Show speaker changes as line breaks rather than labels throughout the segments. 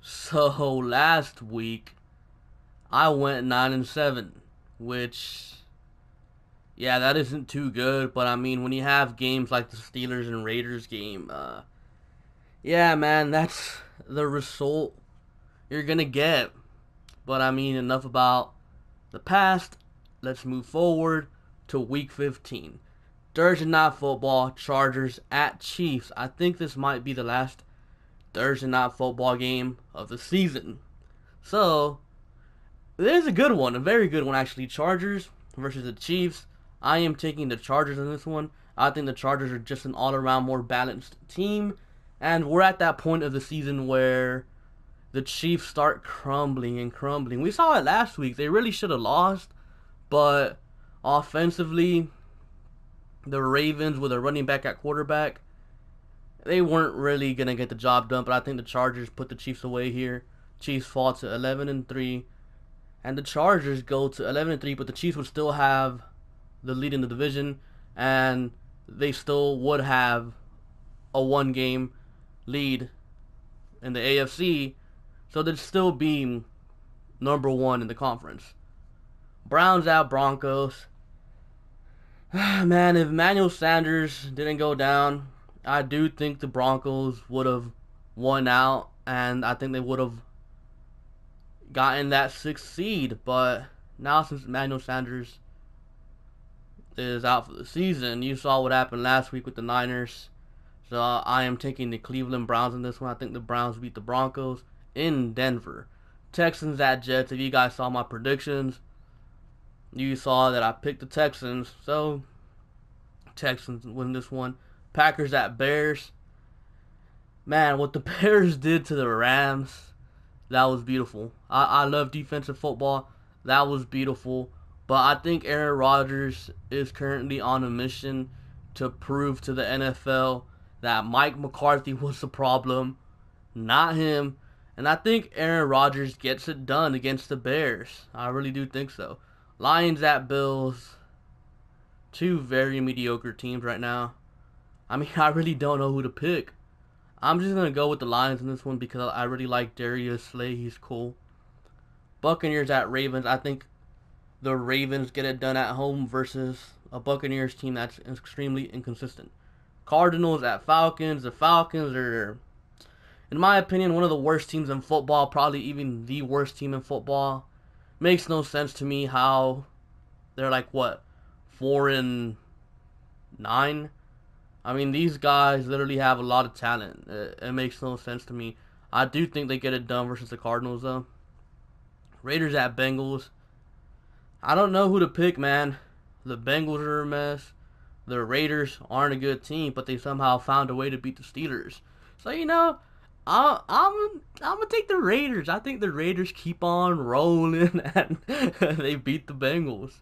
So last week I went 9-7, which yeah, that isn't too good. But I mean, when you have games like the Steelers and Raiders game, yeah, man, that's the result you're gonna get. But I mean, enough about the past. Let's move forward to Week 15. Thursday night football, Chargers at Chiefs. I think this might be the last Thursday night football game of the season. So there's a good one, a very good one actually. Chargers versus the Chiefs. I am taking the Chargers in this one. I think the Chargers are just an all-around more balanced team, and we're at that point of the season where the Chiefs start crumbling and crumbling. We saw it last week. They really should have lost, but offensively, the Ravens with a running back at quarterback, they weren't really gonna get the job done. But I think the Chargers put the Chiefs away here. Chiefs fall to 11-3. And the Chargers go to 11-3, but the Chiefs would still have the lead in the division, and they still would have a one-game lead in the AFC, so they'd still be number one in the conference. Browns at Broncos. Man, if Emmanuel Sanders didn't go down, I do think the Broncos would have won out, and I think they would have gotten that sixth seed. But now, since Emmanuel Sanders is out for the season, you saw what happened last week with the Niners. So I am taking the Cleveland Browns in this one. I think the Browns beat the Broncos in Denver. Texans at Jets. If you guys saw my predictions, you saw that I picked the Texans. So Texans win this one. Packers at Bears. Man, what the Bears did to the Rams, that was beautiful. I love defensive football. That was beautiful. But I think Aaron Rodgers is currently on a mission to prove to the NFL that Mike McCarthy was the problem, not him. And I think Aaron Rodgers gets it done against the Bears. I really do think so. Lions at Bills. Two very mediocre teams right now. I mean, I really don't know who to pick. I'm just going to go with the Lions in this one because I really like Darius Slay. He's cool. Buccaneers at Ravens. I think the Ravens get it done at home versus a Buccaneers team that's extremely inconsistent. Cardinals at Falcons. The Falcons are, in my opinion, one of the worst teams in football. Probably even the worst team in football. Makes no sense to me how they're like, what, 4-9? I mean, these guys literally have a lot of talent. It makes no sense to me. I do think they get it done versus the Cardinals, though. Raiders at Bengals. I don't know who to pick, man. The Bengals are a mess. The Raiders aren't a good team, but they somehow found a way to beat the Steelers. So, I'm gonna take the Raiders. I think the Raiders keep on rolling, and they beat the Bengals.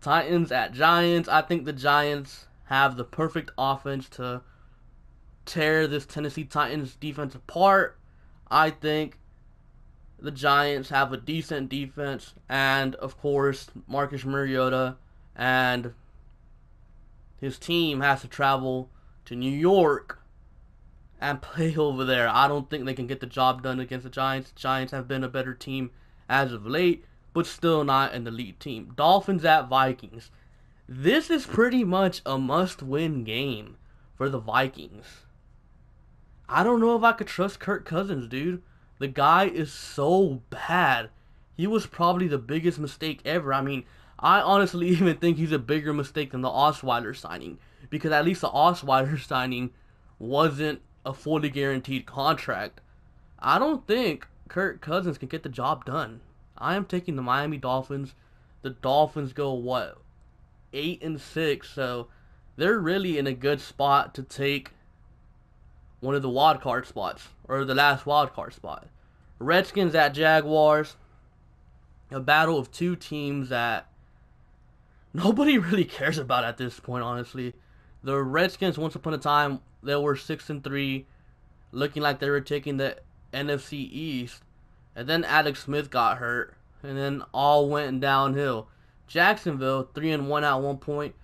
Titans at Giants. I think the Giants have the perfect offense to tear this Tennessee Titans defense apart. I think the Giants have a decent defense, and of course, Marcus Mariota and his team has to travel to New York and play over there. I don't think they can get the job done against the Giants. The Giants have been a better team as of late, but still not an elite team. Dolphins at Vikings. This is pretty much a must-win game for the Vikings. I don't know if I could trust Kirk Cousins, dude. The guy is so bad. He was probably the biggest mistake ever. I mean, I honestly even think he's a bigger mistake than the Osweiler signing. Because at least the Osweiler signing wasn't a fully guaranteed contract. I don't think Kirk Cousins can get the job done. I am taking the Miami Dolphins. The Dolphins go, what, 8-6, so they're really in a good spot to take one of the wild card spots, or the last wild card spot. Redskins at Jaguars. A battle of two teams that nobody really cares about at this point, honestly. The Redskins, once upon a time, they were 6-3, looking like they were taking the NFC East, and then Alex Smith got hurt, and then all went downhill. Jacksonville, 3-1 at one point,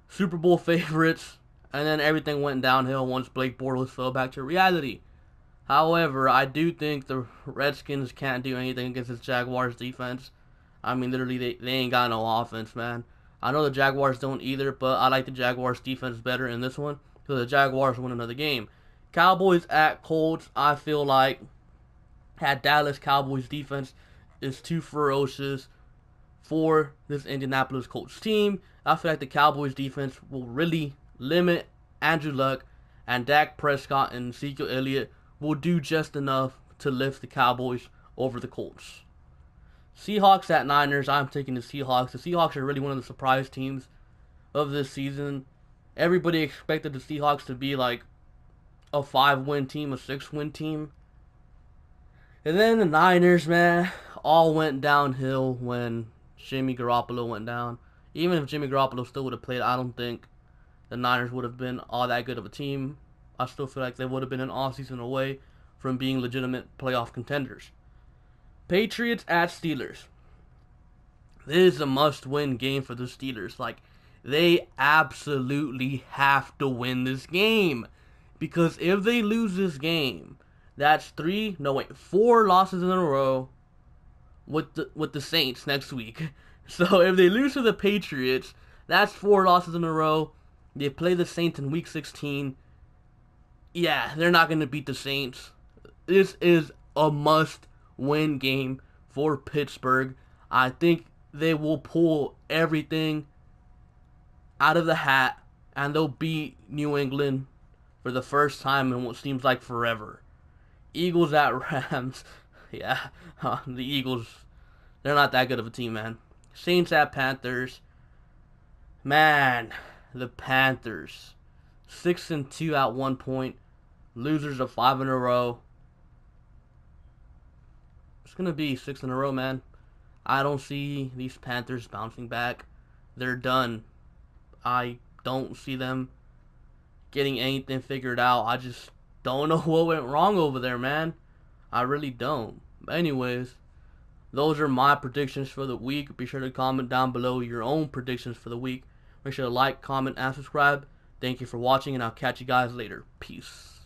Super Bowl favorites, and then everything went downhill once Blake Bortles fell back to reality. However, I do think the Redskins can't do anything against this Jaguars defense. I mean, literally, they ain't got no offense, man. I know the Jaguars don't either, but I like the Jaguars defense better in this one because the Jaguars win another game. Cowboys at Colts, I feel like that Dallas Cowboys defense is too ferocious for this Indianapolis Colts team. I feel like the Cowboys defense will really limit Andrew Luck, and Dak Prescott and Ezekiel Elliott will do just enough to lift the Cowboys over the Colts. Seahawks at Niners, I'm taking the Seahawks. The Seahawks are really one of the surprise teams of this season. Everybody expected the Seahawks to be like a 5-win team, a 6-win team. And then the Niners, man, all went downhill when Jimmy Garoppolo went down. Even if Jimmy Garoppolo still would have played, I don't think the Niners would have been all that good of a team. I still feel like they would have been an offseason away from being legitimate playoff contenders. Patriots at Steelers. This is a must-win game for the Steelers. Like, they absolutely have to win this game. Because if they lose this game, that's 4 losses in a row with the Saints next week. So if they lose to the Patriots, that's 4 losses in a row. They play the Saints in Week 16. Yeah, they're not going to beat the Saints. This is a must-win game for Pittsburgh. I think they will pull everything out of the hat, and they'll beat New England for the first time in what seems like forever. Eagles at Rams. Yeah, the Eagles, they're not that good of a team, man. Saints at Panthers. Man, the Panthers. 6-2 at one point. Losers of 5 in a row. It's going to be 6 in a row, man. I don't see these Panthers bouncing back. They're done. I don't see them getting anything figured out. I just don't know what went wrong over there, man. I really don't. But anyways, those are my predictions for the week. Be sure to comment down below your own predictions for the week. Make sure to like, comment, and subscribe. Thank you for watching, and I'll catch you guys later. Peace.